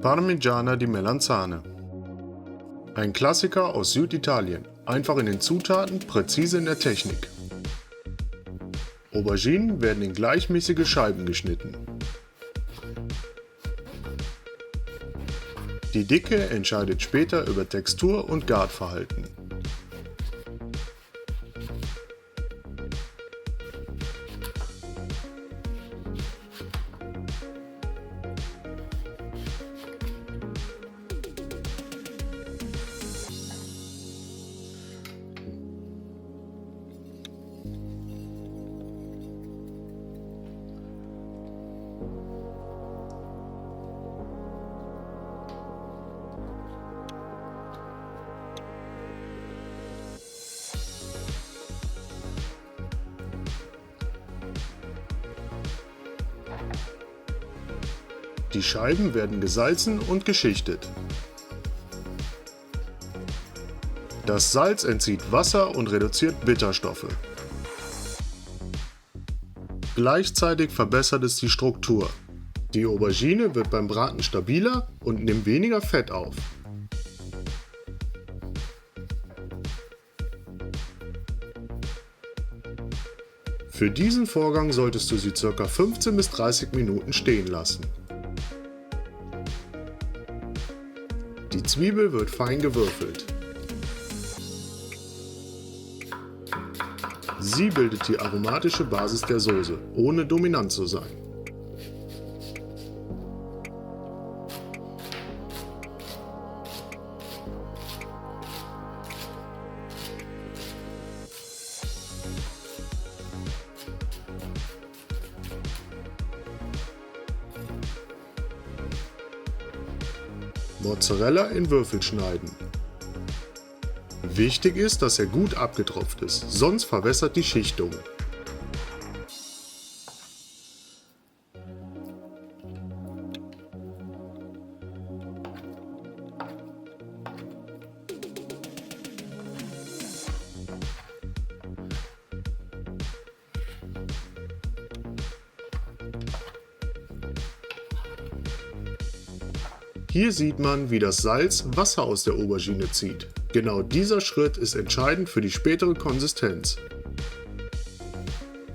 Parmigiana di Melanzane. Ein Klassiker aus Süditalien, einfach in den Zutaten, präzise in der Technik. Auberginen werden in gleichmäßige Scheiben geschnitten. Die Dicke entscheidet später über Textur und Garverhalten. Die Scheiben werden gesalzen und geschichtet. Das Salz entzieht Wasser und reduziert Bitterstoffe. Gleichzeitig verbessert es die Struktur. Die Aubergine wird beim Braten stabiler und nimmt weniger Fett auf. Für diesen Vorgang solltest du sie ca. 15 bis 30 Minuten stehen lassen. Die Zwiebel wird fein gewürfelt. Sie bildet die aromatische Basis der Soße, ohne dominant zu sein. Mozzarella in Würfel schneiden. Wichtig ist, dass er gut abgetropft ist, sonst verwässert die Schichtung. Hier sieht man, wie das Salz Wasser aus der Aubergine zieht. Genau dieser Schritt ist entscheidend für die spätere Konsistenz.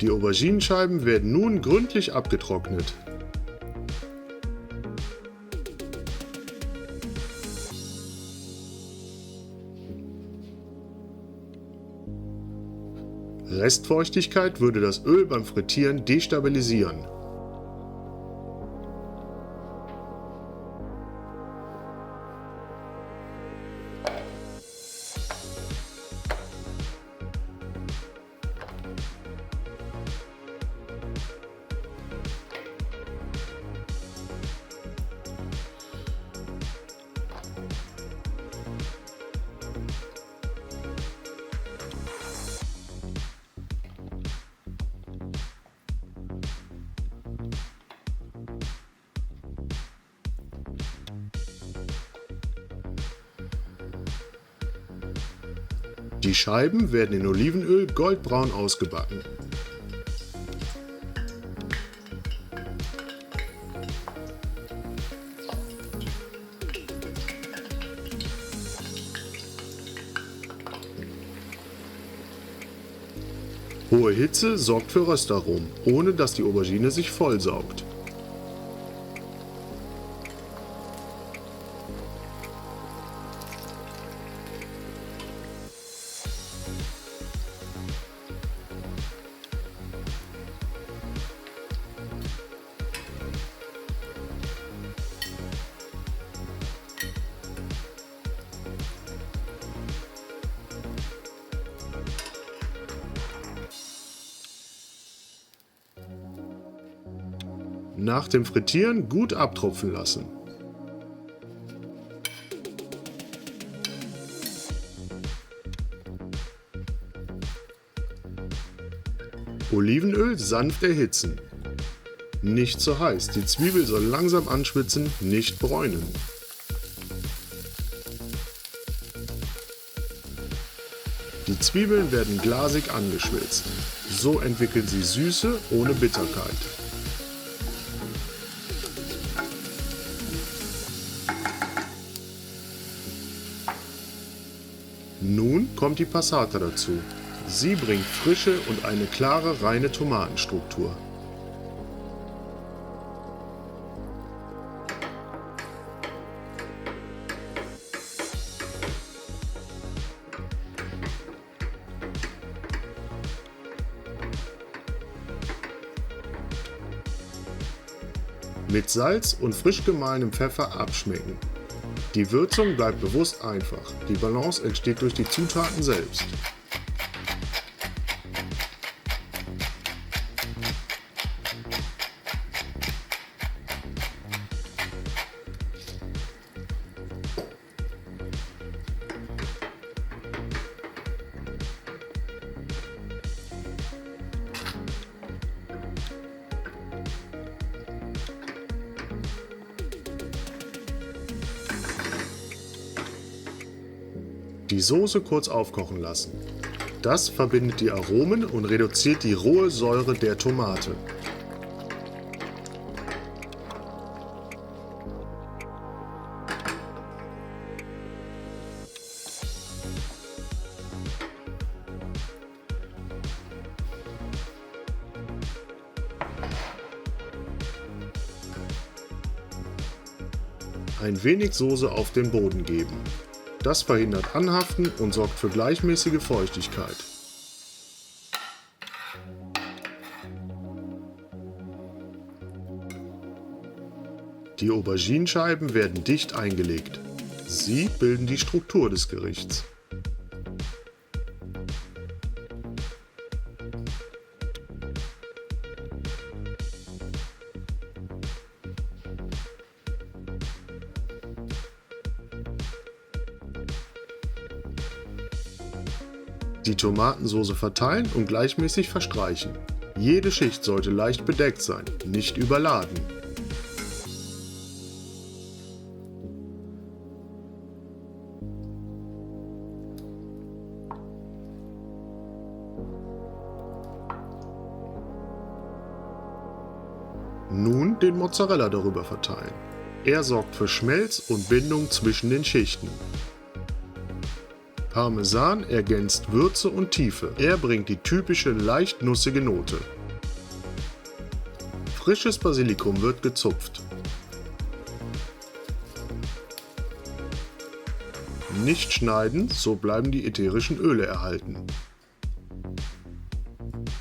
Die Auberginenscheiben werden nun gründlich abgetrocknet. Restfeuchtigkeit würde das Öl beim Frittieren destabilisieren. Die Scheiben werden in Olivenöl goldbraun ausgebacken. Hohe Hitze sorgt für Röstaromen, ohne dass die Aubergine sich vollsaugt. Nach dem Frittieren gut abtropfen lassen. Olivenöl sanft erhitzen. Nicht zu heiß, die Zwiebel soll langsam anschwitzen, nicht bräunen. Die Zwiebeln werden glasig angeschwitzt. So entwickeln sie Süße ohne Bitterkeit. Nun kommt die Passata dazu. Sie bringt Frische und eine klare, reine Tomatenstruktur. Mit Salz und frisch gemahlenem Pfeffer abschmecken. Die Würzung bleibt bewusst einfach. Die Balance entsteht durch die Zutaten selbst. Die Soße kurz aufkochen lassen. Das verbindet die Aromen und reduziert die rohe Säure der Tomate. Ein wenig Soße auf den Boden geben. Das verhindert Anhaften und sorgt für gleichmäßige Feuchtigkeit. Die Auberginenscheiben werden dicht eingelegt. Sie bilden die Struktur des Gerichts. Die Tomatensauce verteilen und gleichmäßig verstreichen. Jede Schicht sollte leicht bedeckt sein, nicht überladen. Nun den Mozzarella darüber verteilen. Er sorgt für Schmelz und Bindung zwischen den Schichten. Parmesan ergänzt Würze und Tiefe. Er bringt die typische leicht nussige Note. Frisches Basilikum wird gezupft. Nicht schneiden, so bleiben die ätherischen Öle erhalten.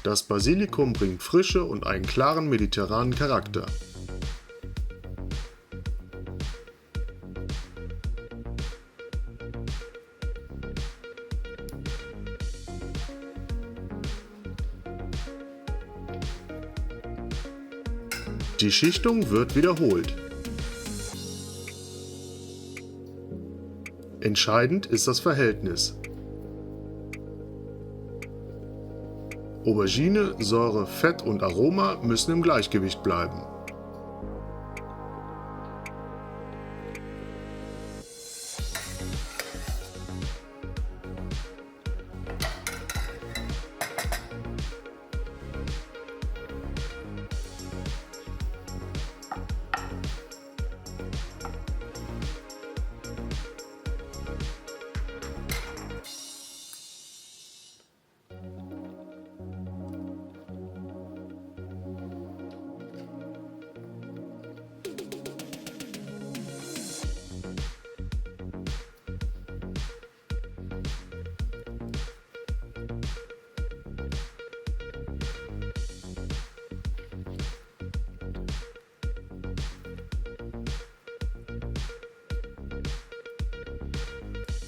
Das Basilikum bringt Frische und einen klaren mediterranen Charakter. Die Schichtung wird wiederholt. Entscheidend ist das Verhältnis. Aubergine, Säure, Fett und Aroma müssen im Gleichgewicht bleiben.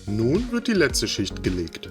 Nun wird die letzte Schicht gelegt.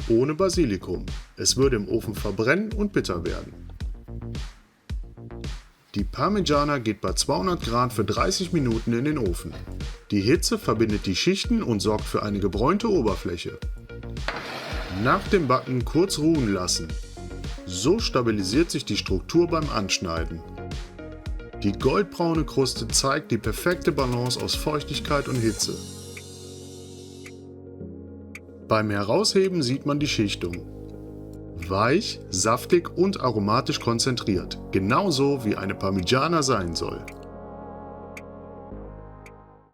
ohne Basilikum. Es würde im Ofen verbrennen und bitter werden. Die Parmigiana geht bei 200 Grad für 30 Minuten in den Ofen. Die Hitze verbindet die Schichten und sorgt für eine gebräunte Oberfläche. Nach dem Backen kurz ruhen lassen. So stabilisiert sich die Struktur beim Anschneiden. Die goldbraune Kruste zeigt die perfekte Balance aus Feuchtigkeit und Hitze. Beim Herausheben sieht man die Schichtung. Weich, saftig und aromatisch konzentriert, genauso wie eine Parmigiana sein soll.